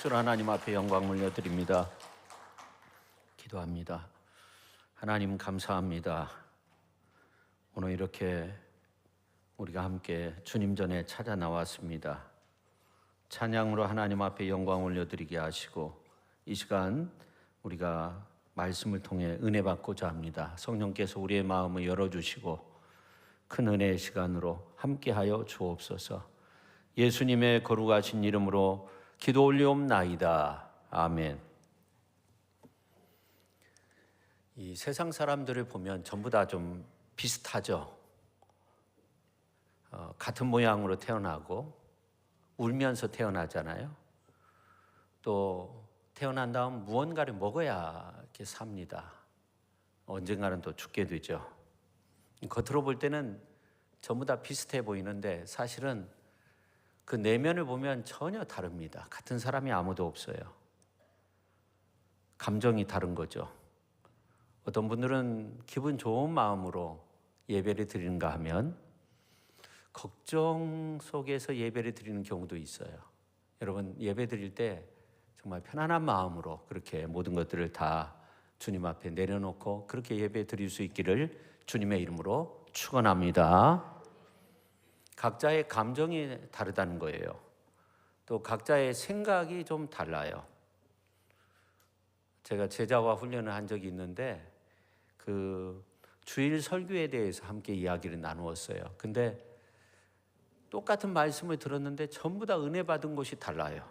박수로 하나님 앞에 영광 올려드립니다. 기도합니다. 하나님 감사합니다. 오늘 이렇게 우리가 함께 주님 전에 찾아 나왔습니다. 찬양으로 하나님 앞에 영광 올려드리게 하시고 이 시간 우리가 말씀을 통해 은혜 받고자 합니다. 성령께서 우리의 마음을 열어주시고 큰 은혜의 시간으로 함께하여 주옵소서. 예수님의 거룩하신 이름으로 기도 올리옵나이다. 아멘. 이 세상 사람들을 보면 전부 다 좀 비슷하죠. 같은 모양으로 태어나고 울면서 태어나잖아요. 또 태어난 다음 무언가를 먹어야 이렇게 삽니다. 언젠가는 또 죽게 되죠. 겉으로 볼 때는 전부 다 비슷해 보이는데 사실은 그 내면을 보면 전혀 다릅니다. 같은 사람이 아무도 없어요. 감정이 다른 거죠. 어떤 분들은 기분 좋은 마음으로 예배를 드리는가 하면 걱정 속에서 예배를 드리는 경우도 있어요. 여러분, 예배 드릴 때 정말 편안한 마음으로 그렇게 모든 것들을 다 주님 앞에 내려놓고 그렇게 예배 드릴 수 있기를 주님의 이름으로 축원합니다. 각자의 감정이 다르다는 거예요. 또 각자의 생각이 좀 달라요. 제가 제자와 훈련을 한 적이 있는데 그 주일 설교에 대해서 함께 이야기를 나누었어요. 근데 똑같은 말씀을 들었는데 전부 다 은혜 받은 것이 달라요.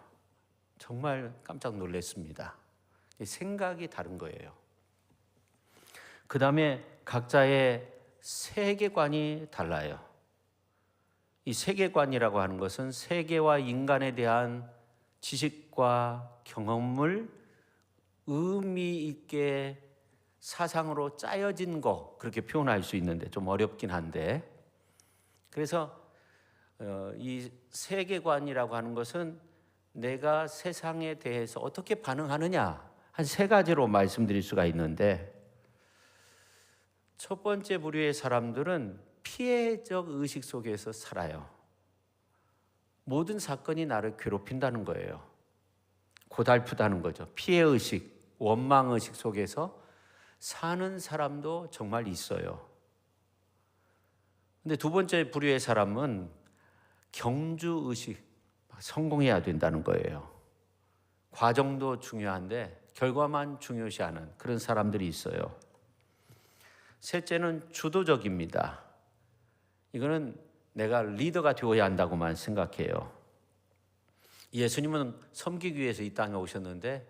정말 깜짝 놀랐습니다. 생각이 다른 거예요. 그 다음에 각자의 세계관이 달라요. 이 세계관이라고 하는 것은 세계와 인간에 대한 지식과 경험을 의미 있게 사상으로 짜여진 거, 그렇게 표현할 수 있는데 좀 어렵긴 한데, 그래서 이 세계관이라고 하는 것은 내가 세상에 대해서 어떻게 반응하느냐 한 세 가지로 말씀드릴 수가 있는데, 첫 번째 부류의 사람들은 피해적 의식 속에서 살아요. 모든 사건이 나를 괴롭힌다는 거예요. 고달프다는 거죠. 피해의식, 원망의식 속에서 사는 사람도 정말 있어요. 근데 두 번째 부류의 사람은 경주의식, 성공해야 된다는 거예요. 과정도 중요한데 결과만 중요시하는 그런 사람들이 있어요. 셋째는 주도적입니다. 이거는 내가 리더가 되어야 한다고만 생각해요. 예수님은 섬기기 위해서 이 땅에 오셨는데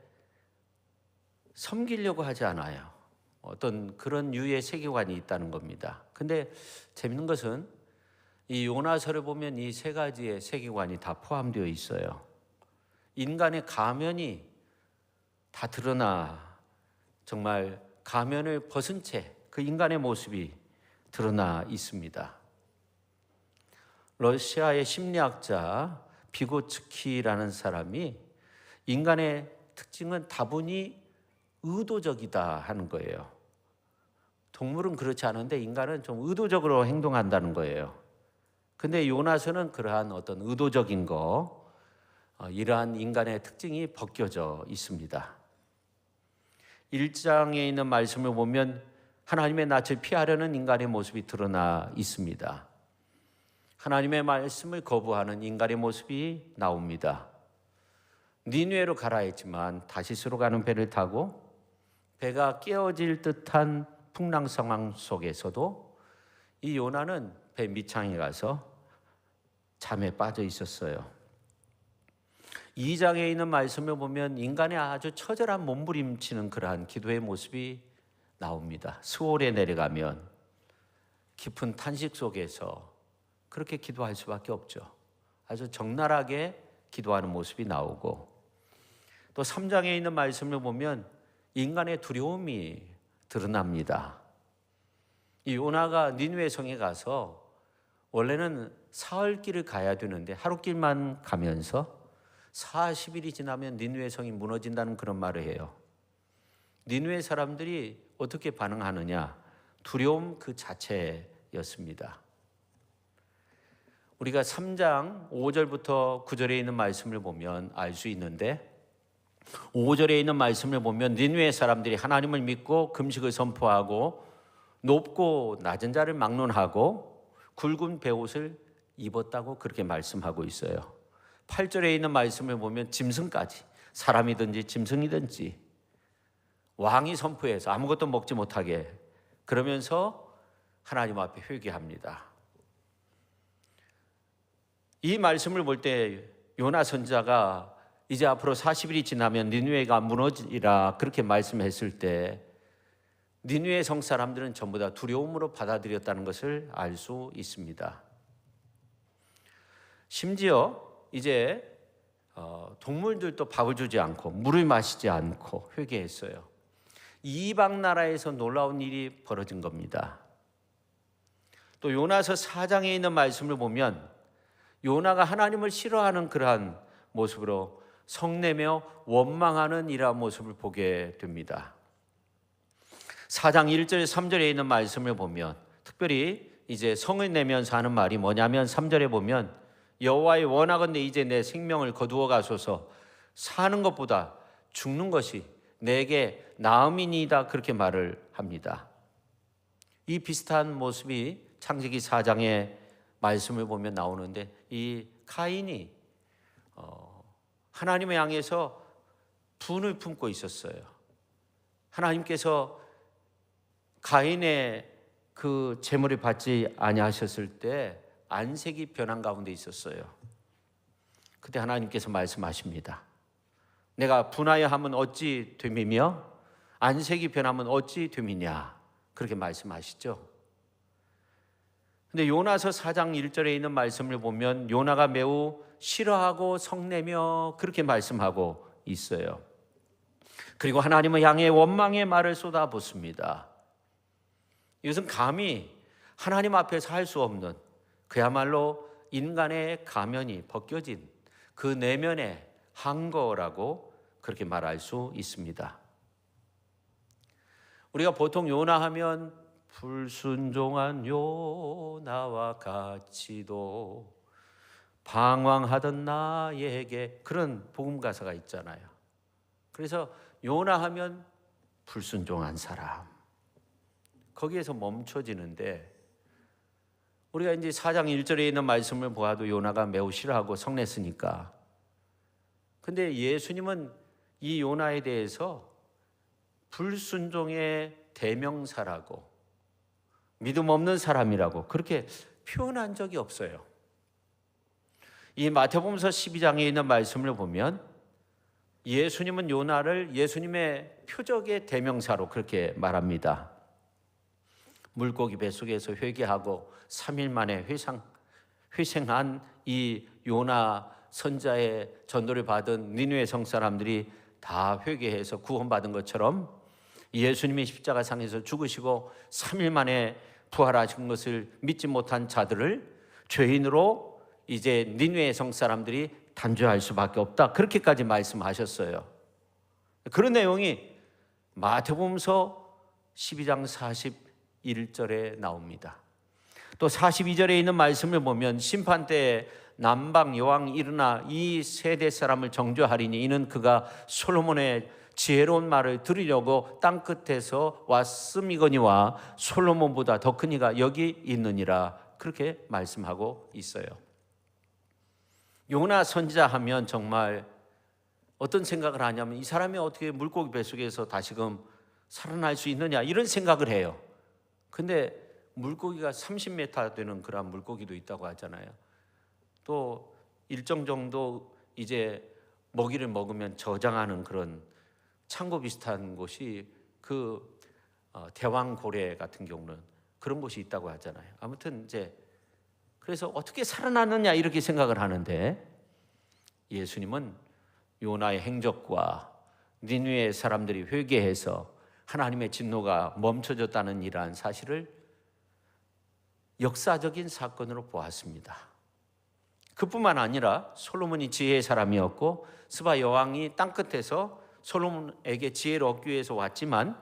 섬기려고 하지 않아요. 어떤 그런 유의 세계관이 있다는 겁니다. 근데 재밌는 것은 이 요나서를 보면 이 세 가지의 세계관이 다 포함되어 있어요. 인간의 가면이 다 드러나, 정말 가면을 벗은 채 그 인간의 모습이 드러나 있습니다. 러시아의 심리학자 비고츠키라는 사람이 인간의 특징은 다분히 의도적이다 하는 거예요. 동물은 그렇지 않은데 인간은 좀 의도적으로 행동한다는 거예요. 근데 요나서는 그러한 어떤 의도적인 거, 이러한 인간의 특징이 벗겨져 있습니다. 1장에 있는 말씀을 보면 하나님의 낯을 피하려는 인간의 모습이 드러나 있습니다. 하나님의 말씀을 거부하는 인간의 모습이 나옵니다. 니느웨로 가라 했지만 다시스로 가는 배를 타고 배가 깨어질 듯한 풍랑 상황 속에서도 이 요나는 배 밑창에 가서 잠에 빠져 있었어요. 2장에 있는 말씀을 보면 인간의 아주 처절한 몸부림치는 그러한 기도의 모습이 나옵니다. 스올에 내려가면 깊은 탄식 속에서 그렇게 기도할 수밖에 없죠. 아주 적나라하게 기도하는 모습이 나오고, 또 3장에 있는 말씀을 보면 인간의 두려움이 드러납니다. 이 요나가 니느웨 성에 가서 원래는 사흘길을 가야 되는데 하루길만 가면서 40일이 지나면 니느웨 성이 무너진다는 그런 말을 해요. 니느웨 사람들이 어떻게 반응하느냐? 두려움 그 자체였습니다. 우리가 3장 5절부터 9절에 있는 말씀을 보면 알 수 있는데, 5절에 있는 말씀을 보면 니느웨 사람들이 하나님을 믿고 금식을 선포하고 높고 낮은 자를 막론하고 굵은 베옷을 입었다고 그렇게 말씀하고 있어요. 8절에 있는 말씀을 보면 짐승까지, 사람이든지 짐승이든지 왕이 선포해서 아무것도 먹지 못하게, 그러면서 하나님 앞에 회개합니다. 이 말씀을 볼 때 요나 선지자가 이제 앞으로 40일이 지나면 니느웨가 무너지리라 그렇게 말씀했을 때 니느웨 성 사람들은 전부 다 두려움으로 받아들였다는 것을 알 수 있습니다. 심지어 이제 동물들도 밥을 주지 않고 물을 마시지 않고 회개했어요. 이방 나라에서 놀라운 일이 벌어진 겁니다. 또 요나서 4장에 있는 말씀을 보면 요나가 하나님을 싫어하는 그러한 모습으로 성내며 원망하는 이러한 모습을 보게 됩니다. 4장 1절 3절에 있는 말씀을 보면 특별히 이제 성을 내면서 하는 말이 뭐냐면 3절에 보면 여호와의 원하건대 이제 내 생명을 거두어 가소서, 사는 것보다 죽는 것이 내게 나음이니이다 그렇게 말을 합니다. 이 비슷한 모습이 창세기 4장의 말씀을 보면 나오는데 이 카인이 하나님을 향해서 분을 품고 있었어요. 하나님께서 가인의 그 제물을 받지 아니하셨을 때 안색이 변한 가운데 있었어요. 그때 하나님께서 말씀하십니다. 내가 분하여 하면 어찌 됨이며 안색이 변하면 어찌 됨이냐 그렇게 말씀하시죠. 근데 요나서 4장 1절에 있는 말씀을 보면 요나가 매우 싫어하고 성내며 그렇게 말씀하고 있어요. 그리고 하나님을 향해 원망의 말을 쏟아붓습니다. 이것은 감히 하나님 앞에서 할 수 없는 그야말로 인간의 가면이 벗겨진 그 내면의 항거라고 그렇게 말할 수 있습니다. 우리가 보통 요나 하면 불순종한 요나와 같이도 방황하던 나에게 그런 복음 가사가 있잖아요. 그래서 요나 하면 불순종한 사람, 거기에서 멈춰지는데 우리가 이제 4장 1절에 있는 말씀을 보아도 요나가 매우 싫어하고 성냈으니까, 근데 예수님은 이 요나에 대해서 불순종의 대명사라고 믿음 없는 사람이라고 그렇게 표현한 적이 없어요. 이 마태복음서 12장에 있는 말씀을 보면 예수님은 요나를 예수님의 표적의 대명사로 그렇게 말합니다. 물고기 뱃속에서 회개하고 3일 만에 회생한 이 요나 선자의 전도를 받은 니느웨 성 사람들이 다 회개해서 구원받은 것처럼 예수님이 십자가상에서 죽으시고 3일 만에 부활하신 것을 믿지 못한 자들을 죄인으로 이제 니느웨 성 사람들이 단죄할 수밖에 없다 그렇게까지 말씀하셨어요. 그런 내용이 마태복음서 12장 41절에 나옵니다. 또 42절에 있는 말씀을 보면 심판 때에 남방 여왕 일어나 이 세대 사람을 정죄하리니 이는 그가 솔로몬의 지혜로운 말을 들으려고 땅끝에서 왔음이거니와 솔로몬보다 더 큰 이가 여기 있느니라 그렇게 말씀하고 있어요. 요나 선지자 하면 정말 어떤 생각을 하냐면 이 사람이 어떻게 물고기 뱃속에서 다시금 살아날 수 있느냐 이런 생각을 해요. 근데 물고기가 30m 되는 그런 물고기도 있다고 하잖아요. 또 일정 정도 이제 먹이를 먹으면 저장하는 그런 창고 비슷한 곳이 그 대왕고래 같은 경우는 그런 곳이 있다고 하잖아요. 아무튼 이제 그래서 어떻게 살아나느냐 이렇게 생각을 하는데 예수님은 요나의 행적과 니느웨 사람들이 회개해서 하나님의 진노가 멈춰졌다는 이러한 사실을 역사적인 사건으로 보았습니다. 그뿐만 아니라 솔로몬이 지혜의 사람이었고 스바 여왕이 땅끝에서 솔로몬에게 지혜를 얻기 위해서 왔지만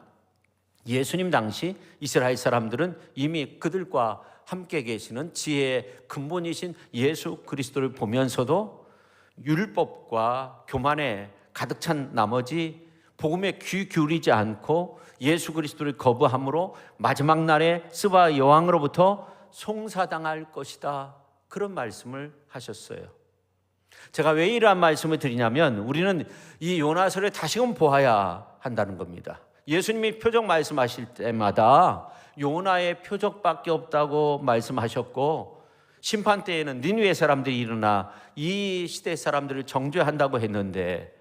예수님 당시 이스라엘 사람들은 이미 그들과 함께 계시는 지혜의 근본이신 예수 그리스도를 보면서도 율법과 교만의 가득 찬 나머지 복음에 귀 기울이지 않고 예수 그리스도를 거부함으로 마지막 날에 스바 여왕으로부터 송사당할 것이다. 그런 말씀을 하셨어요. 제가 왜 이러한 말씀을 드리냐면 우리는 이 요나서를 다시금 보아야 한다는 겁니다. 예수님이 표적 말씀하실 때마다 요나의 표적밖에 없다고 말씀하셨고, 심판 때에는 니느웨 사람들이 일어나 이 시대 사람들을 정죄한다고 했는데,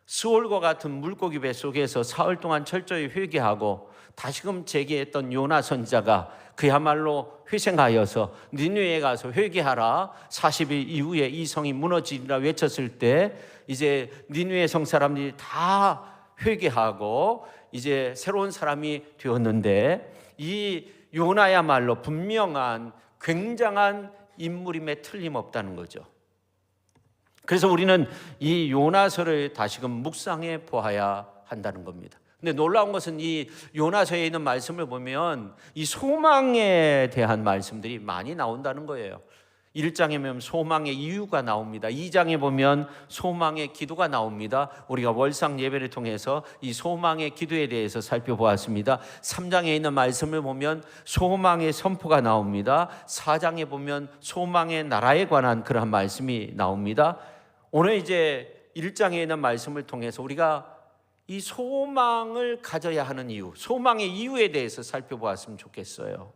스올과 같은 물고기 배 속에서 사흘 동안 철저히 회개하고 다시금 재기했던 요나 선지자가 그야말로 회생하여서 니느웨에 가서 회개하라, 40일 이후에 이 성이 무너지리라 외쳤을 때 이제 니느웨 성 사람들이 다 회개하고 이제 새로운 사람이 되었는데, 이 요나야말로 분명한 굉장한 인물임에 틀림없다는 거죠. 그래서 우리는 이 요나서를 다시금 묵상해 보아야 한다는 겁니다. 근데 놀라운 것은 이 요나서에 있는 말씀을 보면 이 소망에 대한 말씀들이 많이 나온다는 거예요. 1장에 보면 소망의 이유가 나옵니다. 2장에 보면 소망의 기도가 나옵니다. 우리가 월상 예배를 통해서 이 소망의 기도에 대해서 살펴보았습니다. 3장에 있는 말씀을 보면 소망의 선포가 나옵니다. 4장에 보면 소망의 나라에 관한 그러한 말씀이 나옵니다. 오늘 이제 1장에 있는 말씀을 통해서 우리가 이 소망을 가져야 하는 이유, 소망의 이유에 대해서 살펴보았으면 좋겠어요.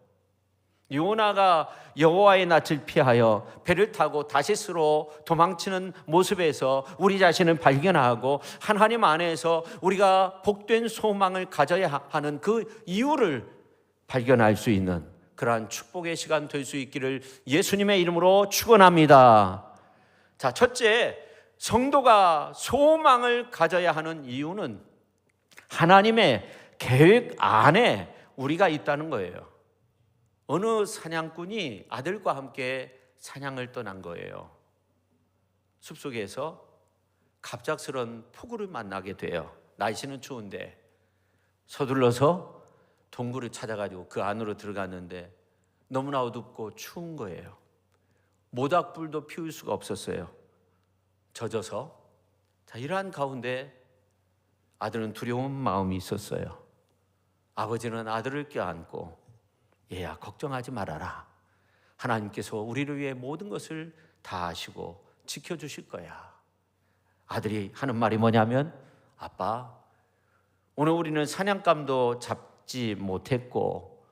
요나가 여호와의 낯을 피하여 배를 타고 다시스로 도망치는 모습에서 우리 자신을 발견하고 하나님 안에서 우리가 복된 소망을 가져야 하는 그 이유를 발견할 수 있는 그러한 축복의 시간 될 수 있기를 예수님의 이름으로 축원합니다. 자, 첫째, 성도가 소망을 가져야 하는 이유는 하나님의 계획 안에 우리가 있다는 거예요. 어느 사냥꾼이 아들과 함께 사냥을 떠난 거예요. 숲속에서 갑작스런 폭우를 만나게 돼요. 날씨는 추운데 서둘러서 동굴을 찾아가지고 그 안으로 들어갔는데 너무나 어둡고 추운 거예요. 모닥불도 피울 수가 없었어요. 젖어서. 자, 이러한 가운데 아들은 두려운 마음이 있었어요. 아버지는 아들을 껴안고 얘야, 걱정하지 말아라. 하나님께서 우리를 위해 모든 것을 다 하시고 지켜주실 거야. 아들이 하는 말이 뭐냐면, 아빠, 오늘 우리는 사냥감도 잡지 못했고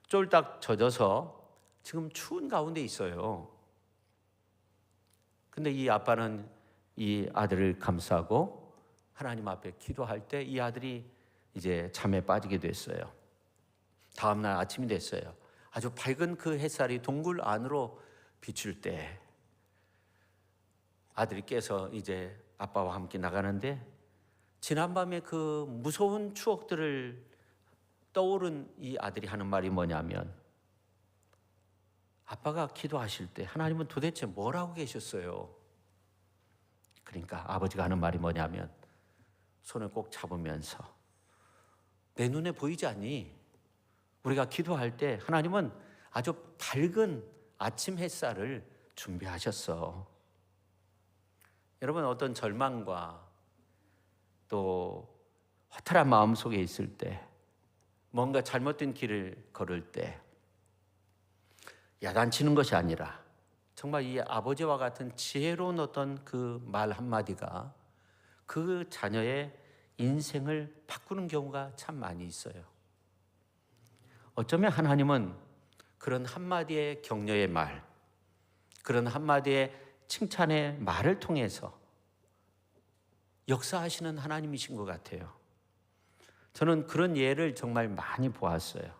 쫄딱 젖어서 지금 추운 가운데 있어요. 근데 이 아빠는 이 아들을 감싸고 하나님 앞에 기도할 때 이 아들이 이제 잠에 빠지게 됐어요. 다음날 아침이 됐어요. 아주 밝은 그 햇살이 동굴 안으로 비출 때 아들이 깨서 이제 아빠와 함께 나가는데, 지난밤에 그 무서운 추억들을 떠오른 이 아들이 하는 말이 뭐냐면, 아빠가 기도하실 때 하나님은 도대체 뭘 하고 계셨어요? 그러니까 아버지가 하는 말이 뭐냐면, 손을 꼭 잡으면서 내 눈에 보이지 않니? 우리가 기도할 때 하나님은 아주 밝은 아침 햇살을 준비하셨어. 여러분, 어떤 절망과 또 허탈한 마음 속에 있을 때, 뭔가 잘못된 길을 걸을 때 야단치는 것이 아니라 정말 이 아버지와 같은 지혜로운 어떤 그 말 한마디가 그 자녀의 인생을 바꾸는 경우가 참 많이 있어요. 어쩌면 하나님은 그런 한마디의 격려의 말, 그런 한마디의 칭찬의 말을 통해서 역사하시는 하나님이신 것 같아요. 저는 그런 예를 정말 많이 보았어요.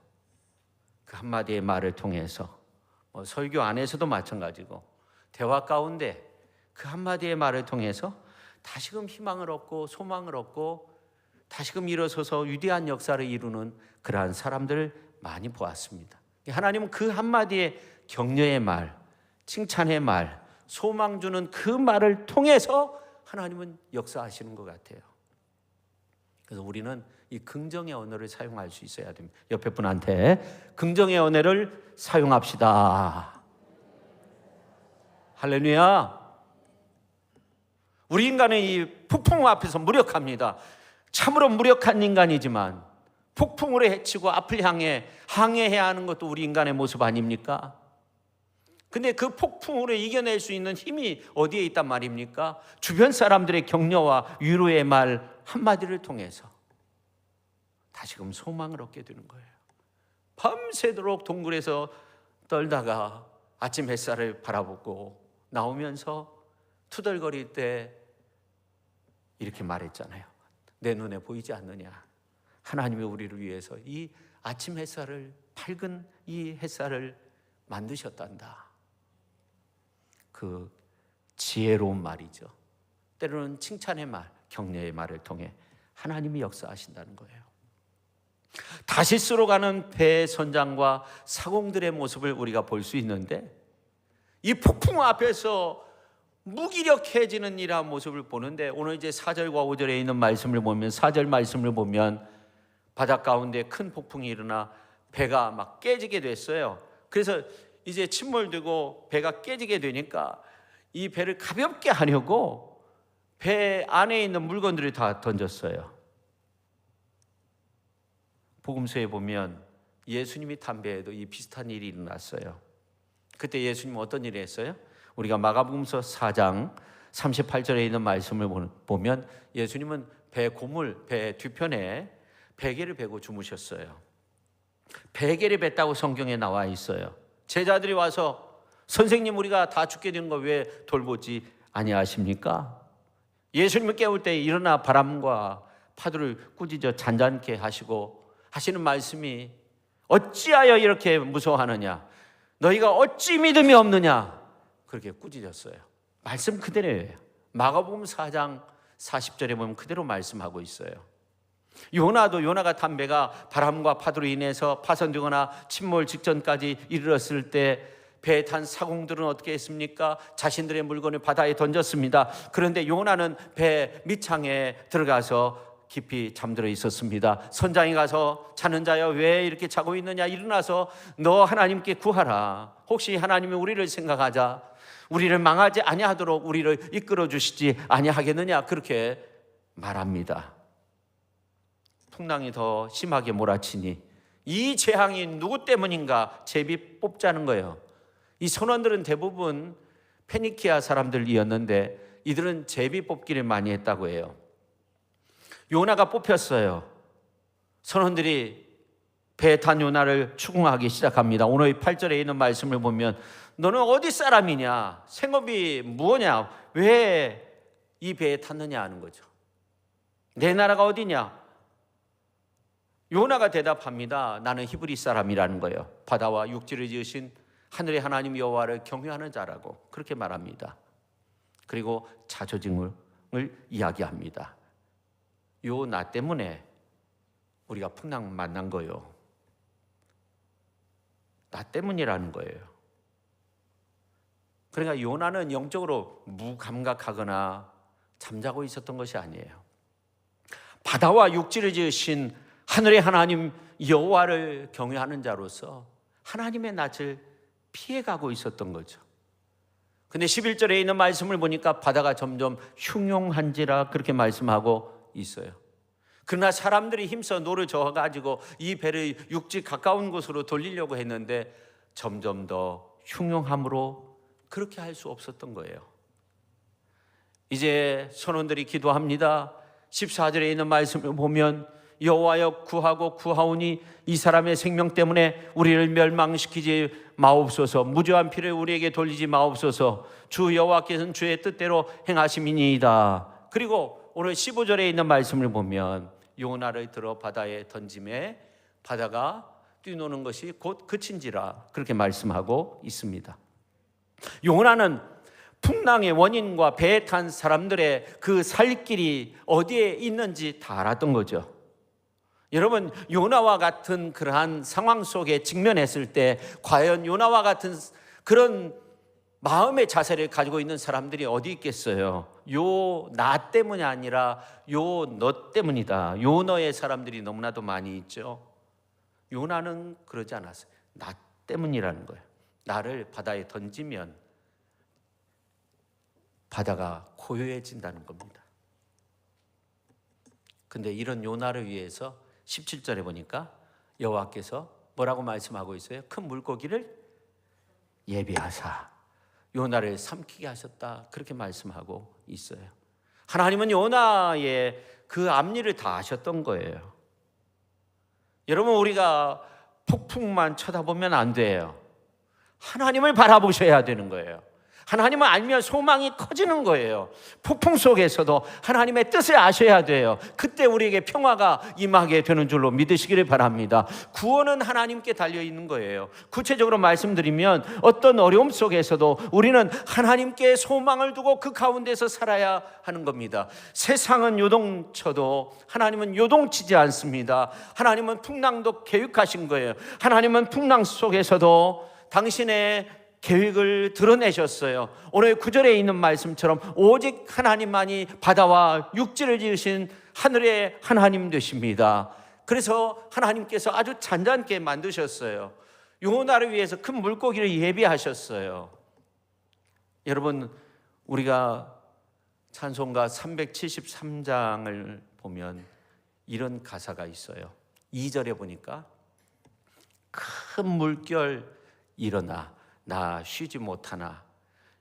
그 한마디의 말을 통해서 설교 안에서도 마찬가지고 대화 가운데 그 한마디의 말을 통해서 다시금 희망을 얻고 소망을 얻고 다시금 일어서서 위대한 역사를 이루는 그러한 사람들을 많이 보았습니다. 하나님은 그 한마디의 격려의 말, 칭찬의 말, 소망 주는 그 말을 통해서 하나님은 역사하시는 것 같아요. 그래서 우리는 이 긍정의 언어를 사용할 수 있어야 됩니다. 옆에 분한테 긍정의 언어를 사용합시다. 할렐루야. 우리 인간은 이 폭풍 앞에서 무력합니다. 참으로 무력한 인간이지만 폭풍으로 헤치고 앞을 향해 항해해야 하는 것도 우리 인간의 모습 아닙니까? 근데 그 폭풍으로 이겨낼 수 있는 힘이 어디에 있단 말입니까? 주변 사람들의 격려와 위로의 말 한마디를 통해서 다시금 소망을 얻게 되는 거예요. 밤새도록 동굴에서 떨다가 아침 햇살을 바라보고 나오면서 투덜거릴 때 이렇게 말했잖아요. 내 눈에 보이지 않느냐? 하나님이 우리를 위해서 이 아침 햇살을, 밝은 이 햇살을 만드셨단다. 그 지혜로운 말이죠. 때로는 칭찬의 말, 격려의 말을 통해 하나님이 역사하신다는 거예요. 다시스로 가는 배 선장과 사공들의 모습을 우리가 볼 수 있는데, 이 폭풍 앞에서 무기력해지는 이러한 모습을 보는데, 오늘 이제 4절과 5절에 있는 말씀을 보면, 4절 말씀을 보면 바다 가운데 큰 폭풍이 일어나 배가 막 깨지게 됐어요. 그래서 이제 침몰되고 배가 깨지게 되니까 이 배를 가볍게 하려고 배 안에 있는 물건들을 다 던졌어요. 복음서에 보면 예수님이 탄 배에도 이 비슷한 일이 일어났어요. 그때 예수님은 어떤 일을 했어요? 우리가 마가복음서 4장 38절에 있는 말씀을 보면 예수님은 배 고물, 배 뒤편에 베개를 베고 주무셨어요. 베개를 뱉다고 성경에 나와 있어요. 제자들이 와서 선생님, 우리가 다 죽게 되는 거 왜 돌보지 아니하십니까? 예수님을 깨울 때 일어나 바람과 파도를 꾸짖어 잔잔케 하시고 하시는 말씀이, 어찌하여 이렇게 무서워하느냐? 너희가 어찌 믿음이 없느냐? 그렇게 꾸짖었어요. 말씀 그대로예요. 마가복음 4장 40절에 보면 그대로 말씀하고 있어요. 요나가 탄 배가 바람과 파도로 인해서 파손되거나 침몰 직전까지 이르렀을 때 배에 탄 사공들은 어떻게 했습니까? 자신들의 물건을 바다에 던졌습니다. 그런데 요나는 배 밑창에 들어가서 깊이 잠들어 있었습니다. 선장이 가서 자는 자여 왜 이렇게 자고 있느냐? 일어나서 너 하나님께 구하라. 혹시 하나님이 우리를 생각하자 우리를 망하지 아니하도록 우리를 이끌어 주시지 아니하겠느냐? 그렇게 말합니다. 풍랑이 더 심하게 몰아치니 이 재앙이 누구 때문인가 제비 뽑자는 거예요. 이 선원들은 대부분 페니키아 사람들이었는데 이들은 제비 뽑기를 많이 했다고 해요. 요나가 뽑혔어요. 선원들이 배에 탄 요나를 추궁하기 시작합니다. 오늘 8절에 있는 말씀을 보면 너는 어디 사람이냐? 생업이 무엇냐? 왜 이 배에 탔느냐 하는 거죠. 내 나라가 어디냐? 요나가 대답합니다. 나는 히브리 사람이라는 거예요. 바다와 육지를 지으신 하늘의 하나님 여호와를 경외하는 자라고 그렇게 말합니다. 그리고 자조증을 이야기합니다. 요 나 때문에 우리가 풍랑 만난 거요. 나 때문이라는 거예요. 그러니까 요나는 영적으로 무감각하거나 잠자고 있었던 것이 아니에요. 바다와 육지를 지으신 하늘의 하나님 여호와를 경외하는 자로서 하나님의 낯을 피해가고 있었던 거죠. 근데 11절에 있는 말씀을 보니까 바다가 점점 흉흉한지라 그렇게 말씀하고 있어요. 그러나 사람들이 힘써 노를 저어가지고 이 배를 육지 가까운 곳으로 돌리려고 했는데 점점 더 흉흉함으로 그렇게 할 수 없었던 거예요. 이제 선원들이 기도합니다. 14절에 있는 말씀을 보면 여호와여 구하고 구하오니 이 사람의 생명 때문에 우리를 멸망시키지 마옵소서. 무죄한 피를 우리에게 돌리지 마옵소서. 주 여호와께서는 주의 뜻대로 행하심이니이다. 그리고 오늘 15절에 있는 말씀을 보면 요나를 들어 바다에 던짐에 바다가 뛰노는 것이 곧 그친지라 그렇게 말씀하고 있습니다. 요나는 풍랑의 원인과 배에 탄 사람들의 그 살 길이 어디에 있는지 다 알았던 거죠. 여러분, 요나와 같은 그러한 상황 속에 직면했을 때 과연 요나와 같은 그런 마음의 자세를 가지고 있는 사람들이 어디 있겠어요? 요 나 때문이 아니라 요 너 때문이다. 요 너의 사람들이 너무나도 많이 있죠. 요나는 그러지 않았어요. 나 때문이라는 거예요. 나를 바다에 던지면 바다가 고요해진다는 겁니다. 근데 이런 요나를 위해서 17절에 보니까 여호와께서 뭐라고 말씀하고 있어요? 큰 물고기를 예비하사 요나를 삼키게 하셨다, 그렇게 말씀하고 있어요. 하나님은 요나의 그 앞일을 다 아셨던 거예요. 여러분, 우리가 폭풍만 쳐다보면 안 돼요. 하나님을 바라보셔야 되는 거예요. 하나님을 알면 소망이 커지는 거예요. 폭풍 속에서도 하나님의 뜻을 아셔야 돼요. 그때 우리에게 평화가 임하게 되는 줄로 믿으시기를 바랍니다. 구원은 하나님께 달려있는 거예요. 구체적으로 말씀드리면 어떤 어려움 속에서도 우리는 하나님께 소망을 두고 그 가운데서 살아야 하는 겁니다. 세상은 요동쳐도 하나님은 요동치지 않습니다. 하나님은 풍랑도 계획하신 거예요. 하나님은 풍랑 속에서도 당신의 계획을 드러내셨어요. 오늘 9절에 있는 말씀처럼 오직 하나님만이 바다와 육지를 지으신 하늘의 하나님 되십니다. 그래서 하나님께서 아주 잔잔하게 만드셨어요. 요나를 위해서 큰 물고기를 예비하셨어요. 여러분, 우리가 찬송가 373장을 보면 이런 가사가 있어요. 2절에 보니까 큰 물결 일어나 나 쉬지 못하나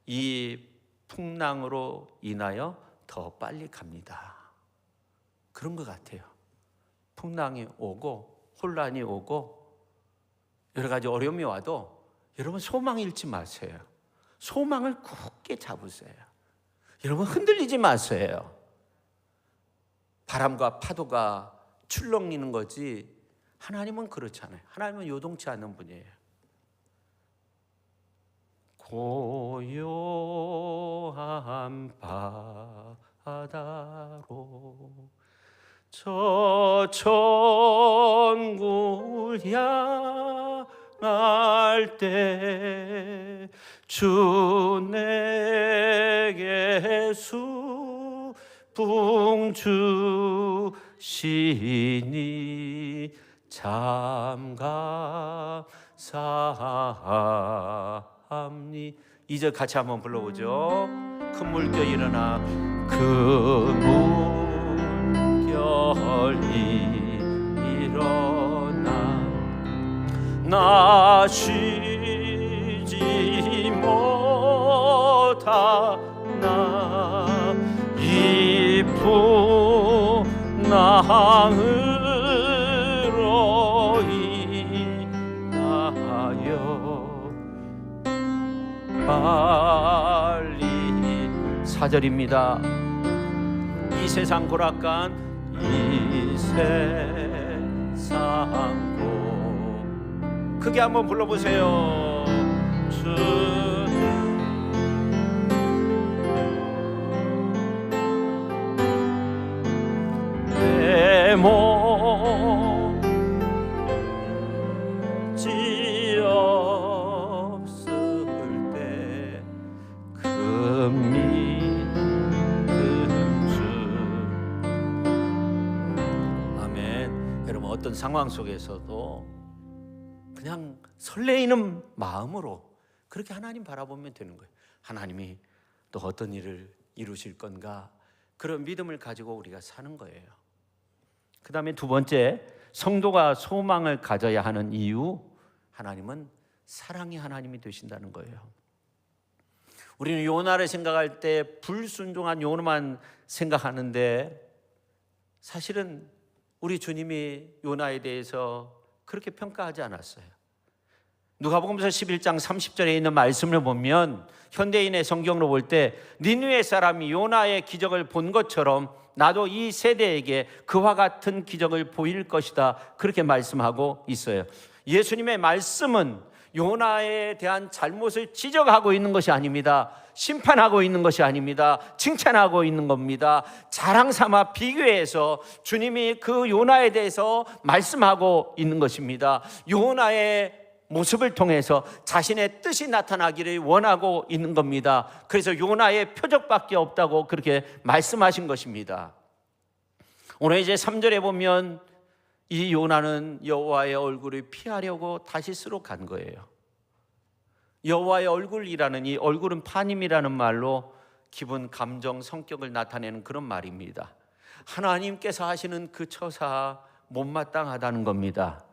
이 풍랑으로 인하여 더 빨리 갑니다. 그런 것 같아요. 풍랑이 오고 혼란이 오고 여러 가지 어려움이 와도 여러분, 소망 잃지 마세요. 소망을 굳게 잡으세요. 여러분, 흔들리지 마세요. 바람과 파도가 출렁이는 거지 하나님은 그렇잖아요. 하나님은 요동치 않는 분이에요. 고요한 바다로 저 천국을 향할 때 주 내게 수붕 주시니 참 감사합니다. 2절 같이 한번 불러보죠. 큰 물결 일어나 그 물결이 일어나 나 쉬지 못하나 이 풍랑으로 인하여 빨리 4절입니다. 이 세상 고락간 이 세상 고 크게 한번 불러보세요. 내 몫이 없을 때 아멘. 여러분, 어떤 상황 속에서도 그냥 설레이는 마음으로 그렇게 하나님 바라보면 되는 거예요. 하나님이 또 어떤 일을 이루실 건가, 그런 믿음을 가지고 우리가 사는 거예요. 그 다음에 두 번째, 성도가 소망을 가져야 하는 이유, 하나님은 사랑의 하나님이 되신다는 거예요. 우리는 요나를 생각할 때 불순종한 요나만 생각하는데 사실은 우리 주님이 요나에 대해서 그렇게 평가하지 않았어요. 누가복음서 11장 30절에 있는 말씀을 보면 현대인의 성경으로 볼 때 니느웨 사람이 요나의 기적을 본 것처럼 나도 이 세대에게 그와 같은 기적을 보일 것이다, 그렇게 말씀하고 있어요. 예수님의 말씀은 요나에 대한 잘못을 지적하고 있는 것이 아닙니다. 심판하고 있는 것이 아닙니다. 칭찬하고 있는 겁니다. 자랑 삼아 비교해서 주님이 그 요나에 대해서 말씀하고 있는 것입니다. 요나의 모습을 통해서 자신의 뜻이 나타나기를 원하고 있는 겁니다. 그래서 요나의 표적밖에 없다고 그렇게 말씀하신 것입니다. 오늘 이제 3절에 보면 이 요나는 여호와의 얼굴을 피하려고 다시스로 간 거예요. 여호와의 얼굴이라는 이 얼굴은 파님이라는 말로 기분, 감정, 성격을 나타내는 그런 말입니다. 하나님께서 하시는 그 처사 못마땅하다는 겁니다.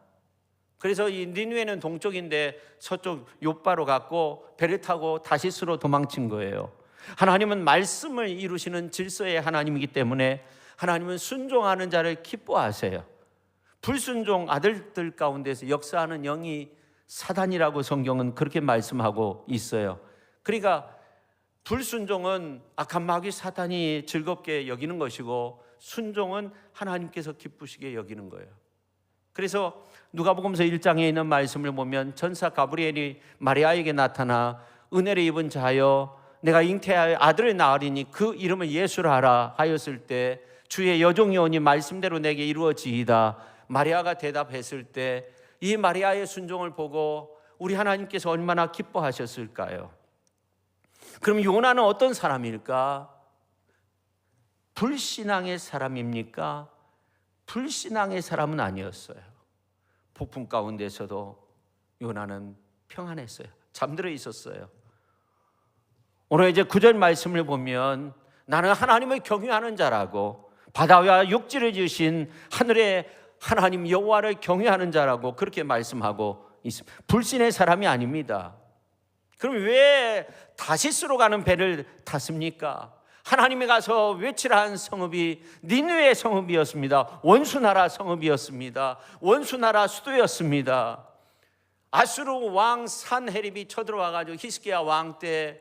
그래서 이 니느웨는 동쪽인데 서쪽 욥바로 갔고 배를 타고 다시스로 도망친 거예요. 하나님은 말씀을 이루시는 질서의 하나님이기 때문에 하나님은 순종하는 자를 기뻐하세요. 불순종 아들들 가운데서 역사하는 영이 사단이라고 성경은 그렇게 말씀하고 있어요. 그러니까 불순종은 악한 마귀 사탄이 즐겁게 여기는 것이고 순종은 하나님께서 기쁘시게 여기는 거예요. 그래서 누가복음서 1장에 있는 말씀을 보면 천사 가브리엘이 마리아에게 나타나 은혜를 입은 자여 내가 잉태하여 아들을 낳으리니 그 이름을 예수라 하라 하였을 때 주의 여종이 오니 말씀대로 내게 이루어지이다. 마리아가 대답했을 때 이 마리아의 순종을 보고 우리 하나님께서 얼마나 기뻐하셨을까요? 그럼 요나는 어떤 사람일까? 불신앙의 사람입니까? 불신앙의 사람은 아니었어요. 폭풍 가운데서도 요나는 평안했어요. 잠들어 있었어요. 오늘 이제 9절 말씀을 보면 나는 하나님을 경외하는 자라고 바다와 육지를 지으신 하늘의 하나님 여호와를 경외하는 자라고 그렇게 말씀하고 있습니다. 불신의 사람이 아닙니다. 그럼 왜 다시스로 가는 배를 탔습니까? 하나님이 가서 외치라 한 성읍이 니느웨 성읍이었습니다. 원수나라 성읍이었습니다. 원수나라 수도였습니다. 아수르 왕 산헤립이 쳐들어와가지고 히스기야 왕 때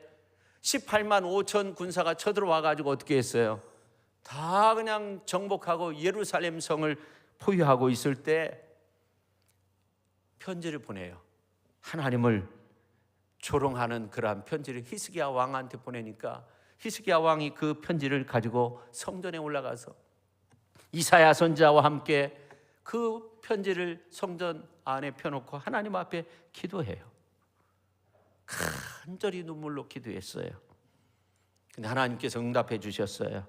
18만 5천 군사가 쳐들어와가지고 어떻게 했어요? 다 그냥 정복하고 예루살렘 성을 포위하고 있을 때 편지를 보내요. 하나님을 조롱하는 그러한 편지를 히스기야 왕한테 보내니까 히스기야 왕이 그 편지를 가지고 성전에 올라가서 이사야 선지자와 함께 그 편지를 성전 안에 펴놓고 하나님 앞에 기도해요. 간절히 눈물로 기도했어요. 근데 하나님께서 응답해 주셨어요.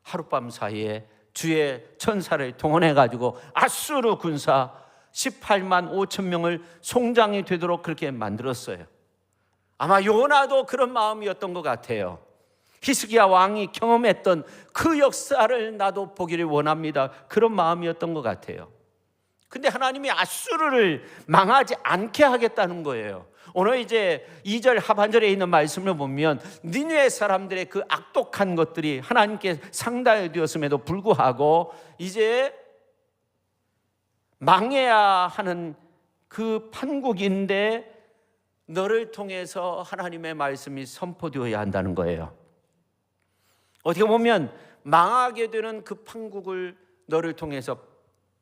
하룻밤 사이에 주의 천사를 동원해 가지고 아수르 군사 18만 5천 명을 송장이 되도록 그렇게 만들었어요. 아마 요나도 그런 마음이었던 것 같아요. 히스기야 왕이 경험했던 그 역사를 나도 보기를 원합니다. 그런 마음이었던 것 같아요. 근데 하나님이 아수르를 망하지 않게 하겠다는 거예요. 오늘 이제 2절 하반절에 있는 말씀을 보면 니느웨 사람들의 그 악독한 것들이 하나님께 상달되었음에도 불구하고 이제 망해야 하는 그 판국인데 너를 통해서 하나님의 말씀이 선포되어야 한다는 거예요. 어떻게 보면 망하게 되는 그 판국을 너를 통해서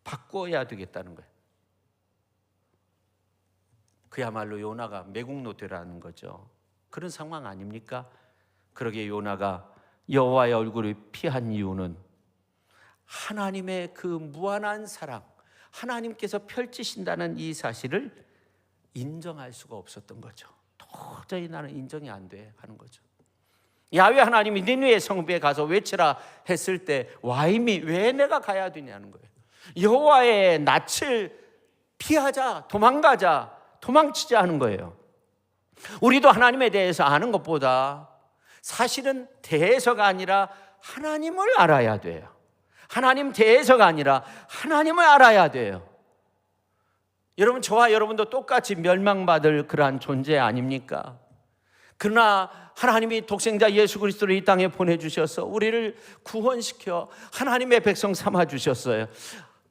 바꿔야 되겠다는 거예요. 그야말로 요나가 매국노되라는 거죠. 그런 상황 아닙니까? 그러기에 요나가 여호와의 얼굴을 피한 이유는 하나님의 그 무한한 사랑, 하나님께서 펼치신다는 이 사실을 인정할 수가 없었던 거죠. 도저히 나는 인정이 안 돼 하는 거죠. 야훼 하나님이 니느웨 성읍에 가서 외치라 했을 때 와임이 왜 내가 가야 되냐는 거예요. 여호와의 낯을 피하자, 도망가자, 도망치자 하는 거예요. 우리도 하나님에 대해서 아는 것보다 사실은 대해서가 아니라 하나님을 알아야 돼요. 하나님 대해서가 아니라 하나님을 알아야 돼요. 여러분, 저와 여러분도 똑같이 멸망받을 그러한 존재 아닙니까? 그러나 하나님이 독생자 예수 그리스도를 이 땅에 보내주셔서 우리를 구원시켜 하나님의 백성 삼아주셨어요.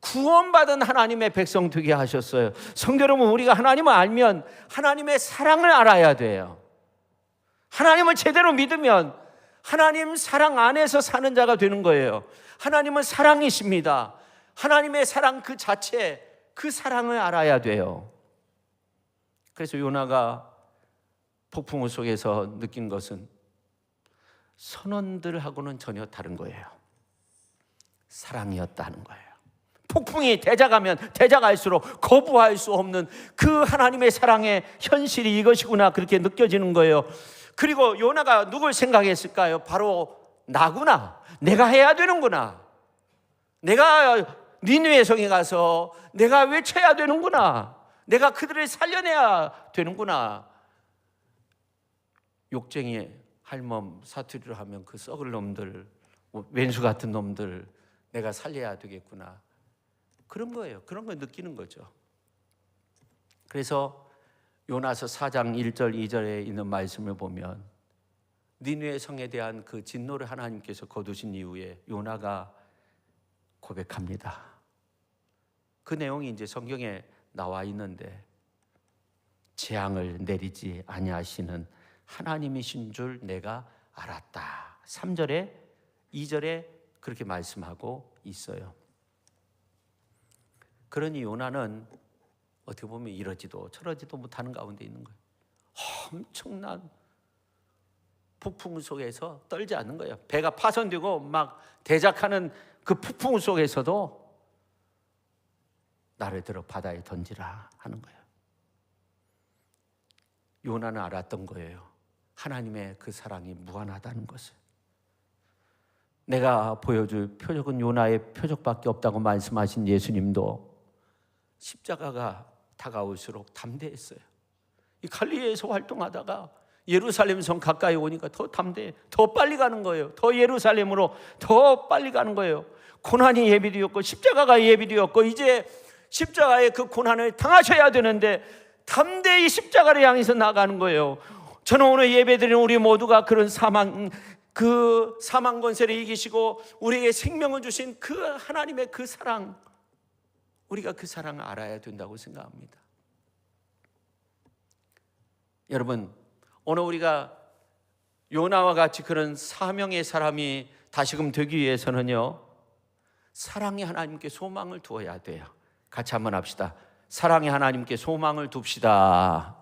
구원받은 하나님의 백성 되게 하셨어요. 성도 여러분, 우리가 하나님을 알면 하나님의 사랑을 알아야 돼요. 하나님을 제대로 믿으면 하나님 사랑 안에서 사는 자가 되는 거예요. 하나님은 사랑이십니다. 하나님의 사랑 그 자체, 그 사랑을 알아야 돼요. 그래서 요나가 폭풍우 속에서 느낀 것은 선원들하고는 전혀 다른 거예요. 사랑이었다는 거예요. 폭풍이 대작하면 대작할수록 거부할 수 없는 그 하나님의 사랑의 현실이 이것이구나, 그렇게 느껴지는 거예요. 그리고 요나가 누굴 생각했을까요? 바로 나구나. 내가 해야 되는구나. 내가 니느웨 성에 가서 내가 외쳐야 되는구나. 내가 그들을 살려내야 되는구나. 욕쟁이 할멈 사투리로 하면 그 썩을 놈들, 왼수 같은 놈들 내가 살려야 되겠구나. 그런 거예요. 그런 걸 느끼는 거죠. 그래서 요나서 4장 1절 2절에 있는 말씀을 보면 니느웨 성에 대한 그 진노를 하나님께서 거두신 이후에 요나가 고백합니다. 그 내용이 이제 성경에 나와 있는데 재앙을 내리지 아니하시는 하나님이신 줄 내가 알았다. 3절에 2절에 그렇게 말씀하고 있어요. 그러니 요나는 어떻게 보면 이러지도 저러지도 못하는 가운데 있는 거예요. 엄청난 폭풍 속에서 떨지 않는 거예요. 배가 파손되고 막 대작하는 그 폭풍 속에서도 나를 들어 바다에 던지라 하는 거예요. 요나는 알았던 거예요. 하나님의 그 사랑이 무한하다는 것을. 내가 보여줄 표적은 요나의 표적밖에 없다고 말씀하신 예수님도 십자가가 다가올수록 담대했어요. 이 갈릴리에서 활동하다가 예루살렘 성 가까이 오니까 더 담대해. 더 빨리 가는 거예요. 더 예루살렘으로 더 빨리 가는 거예요. 고난이 예비되었고 십자가가 예비되었고 이제 십자가의 그 고난을 당하셔야 되는데 담대히 십자가를 향해서 나가는 거예요. 저는 오늘 예배드리는 우리 모두가 그런 그 사망 권세를 이기시고 우리에게 생명을 주신 그 하나님의 그 사랑, 우리가 그 사랑을 알아야 된다고 생각합니다. 여러분, 오늘 우리가 요나와 같이 그런 사명의 사람이 다시금 되기 위해서는요, 사랑의 하나님께 소망을 두어야 돼요. 같이 한번 합시다. 사랑의 하나님께 소망을 둡시다.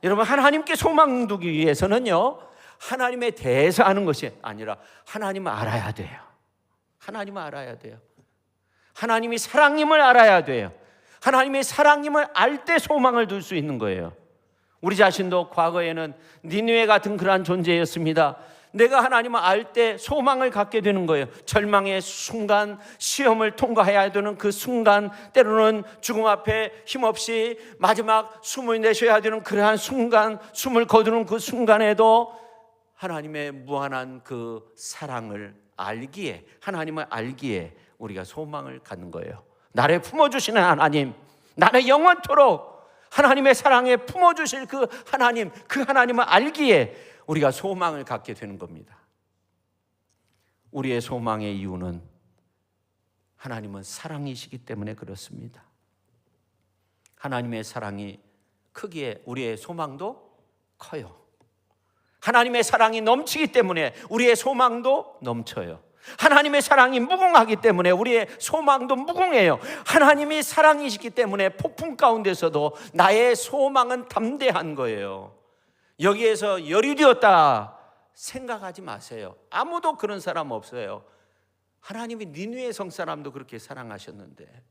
여러분, 하나님께 소망 두기 위해서는요, 하나님에 대해서 아는 것이 아니라 하나님을 알아야 돼요. 하나님을 알아야 돼요. 하나님이 사랑님을 알아야 돼요. 하나님의 사랑님을 알 때 소망을 둘 수 있는 거예요. 우리 자신도 과거에는 니느웨 같은 그러한 존재였습니다. 내가 하나님을 알 때 소망을 갖게 되는 거예요. 절망의 순간, 시험을 통과해야 되는 그 순간, 때로는 죽음 앞에 힘없이 마지막 숨을 내쉬어야 되는 그러한 순간, 숨을 거두는 그 순간에도 하나님의 무한한 그 사랑을 알기에, 하나님을 알기에 우리가 소망을 갖는 거예요. 나를 품어주시는 하나님, 나를 영원토록 하나님의 사랑에 품어주실 그 하나님을 알기에 우리가 소망을 갖게 되는 겁니다. 우리의 소망의 이유는 하나님은 사랑이시기 때문에 그렇습니다. 하나님의 사랑이 크기에 우리의 소망도 커요. 하나님의 사랑이 넘치기 때문에 우리의 소망도 넘쳐요. 하나님의 사랑이 무궁하기 때문에 우리의 소망도 무궁해요. 하나님이 사랑이시기 때문에 폭풍 가운데서도 나의 소망은 담대한 거예요. 여기에서 열이 되었다 생각하지 마세요. 아무도 그런 사람 없어요. 하나님이 니느웨 성 사람도 그렇게 사랑하셨는데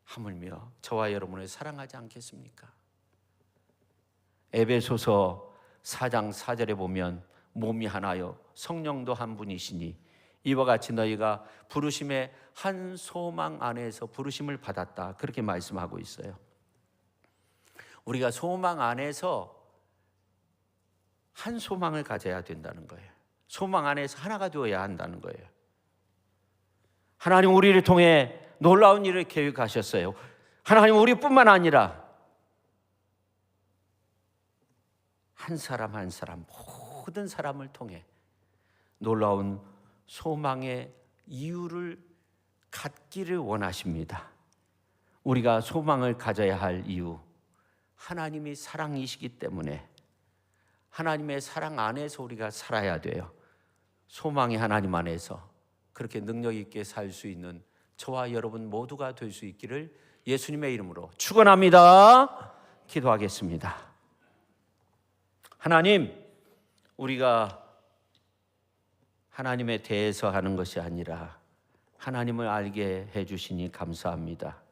하물며 저와 여러분을 사랑하지 않겠습니까? 에베소서 4장 4절에 보면 몸이 하나요 성령도 한 분이시니 이와 같이 너희가 부르심의 한 소망 안에서 부르심을 받았다, 그렇게 말씀하고 있어요. 우리가 소망 안에서 한 소망을 가져야 된다는 거예요. 소망 안에서 하나가 되어야 한다는 거예요. 하나님 우리를 통해 놀라운 일을 계획하셨어요. 하나님 우리뿐만 아니라 한 사람 한 사람, 모든 사람을 통해 놀라운 소망의 이유를 갖기를 원하십니다. 우리가 소망을 가져야 할 이유, 하나님이 사랑이시기 때문에 하나님의 사랑 안에서 우리가 살아야 돼요. 소망이 하나님 안에서 그렇게 능력 있게 살 수 있는 저와 여러분 모두가 될 수 있기를 예수님의 이름으로 축원합니다. 기도하겠습니다. 하나님, 우리가 하나님에 대해서 하는 것이 아니라 하나님을 알게 해주시니 감사합니다.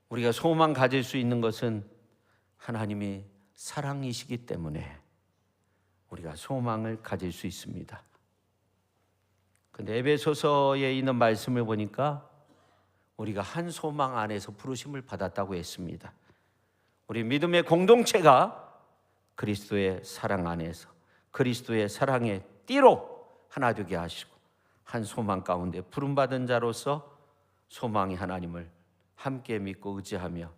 우리가 소망 가질 수 있는 것은 하나님이 사랑이시기 때문에 우리가 소망을 가질 수 있습니다. 그런데 에베소서에 있는 말씀을 보니까 우리가 한 소망 안에서 부르심을 받았다고 했습니다. 우리 믿음의 공동체가 그리스도의 사랑 안에서 그리스도의 사랑의 띠로 하나 되게 하시고 한 소망 가운데 부름받은 자로서 소망의 하나님을 함께 믿고 의지하며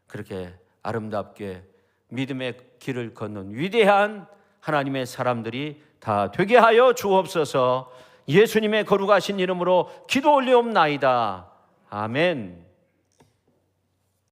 그렇게 아름답게 믿음의 길을 걷는 위대한 하나님의 사람들이 다 되게 하여 주옵소서. 예수님의 거룩하신 이름으로 기도 올리옵나이다. 아멘.